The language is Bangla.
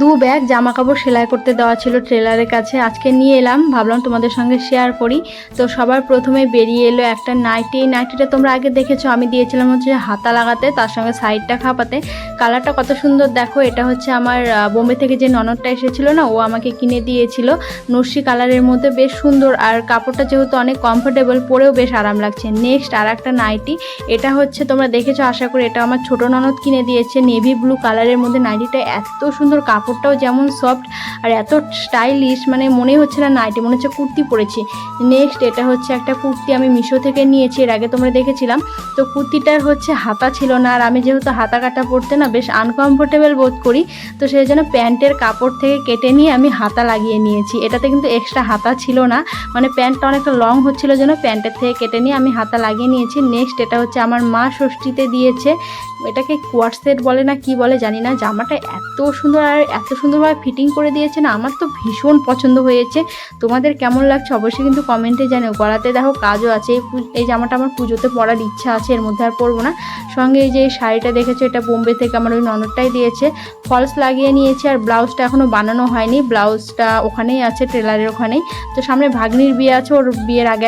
দু ব্যাগ জামা কাপড় সেলাই করতে দেওয়া ছিল টেলারের কাছে, আজকে নিয়ে এলাম, ভাবলাম তোমাদের সঙ্গে শেয়ার করি। তো সবার প্রথমে বেরিয়ে এলো একটা নাইটি। এই নাইটিটা তোমরা আগে দেখেছো, আমি দিয়েছিলাম হচ্ছে হাতা লাগাতে, তার সঙ্গে সাইডটা খাপাতে। কালারটা কত সুন্দর দেখো। এটা হচ্ছে আমার বোম্বে থেকে যে ননদটা এসেছিল না, ও আমাকে কিনে দিয়েছিল নস্যি কালারের মধ্যে, বেশ সুন্দর। আর কাপড়টা যেহেতু অনেক কমফোর্টেবল, পরেও বেশ আরাম লাগছে। নেক্সট আর একটা নাইটি, এটা হচ্ছে তোমরা দেখেছো আশা করি, এটা আমার ছোট ননদ কিনে দিয়েছে নেভি ব্লু কালারের মধ্যে। নাইটিটা এত সুন্দর, কাপড়টাও যেমন সফট আর এত স্টাইলিশ, মানে মনে হচ্ছে না নাইটি, মনে হচ্ছে কুর্তি পরেছি। নেক্সট এটা হচ্ছে একটা কুর্তি, আমি মিশো থেকে নিয়েছি, এর আগে তোমরা দেখেছিলাম। তো কুর্তিটার হচ্ছে হাতা ছিল না, আর আমি যেহেতু হাতা কাটা পরতে না বেশ আনকমফোর্টেবল বোধ করি, তো সেই জন্য প্যান্টের কাপড় থেকে কেটে নিয়ে আমি হাতা লাগিয়ে নিয়েছি। এটাতে কিন্তু এক্সট্রা হাতা ছিল না, মানে প্যান্টটা অনেকটা লং হচ্ছিল জন্য প্যান্টের থেকে কেটে নিয়ে আমি হাতা লাগিয়ে নিয়েছি। নেক্সট এটা হচ্ছে আমার মা ষষ্ঠীতে দিয়েছে, এটাকে কোয়ার্ট সেট বলে না কি বলে জানি না। জামাটা এত সুন্দর আর এত সুন্দরভাবে ফিটিং করে দিয়েছে না, আমার তো ভীষণ পছন্দ হয়েছে। তোমাদের কেমন লাগছে অবশ্যই কিন্তু কমেন্টে জানাও। গলাতে দেখো কাজও আছে। এই জামাটা আমার পুজোতে পরার ইচ্ছা আছে, এর মধ্যে আর পরবো না। সঙ্গে এই যে শাড়িটা দেখেছো, এটা বোম্বে থেকে আমার ওই ননদটাই দিয়েছে। ফলস লাগিয়ে নিয়েছি, আর ব্লাউজটা এখনও বানানো হয়নি, ব্লাউজটা ওখানেই আছে টেলারের ওখানেই। তো সামনে ভাগ্নির বিয়ে আছে, ওর বিয়ের আগে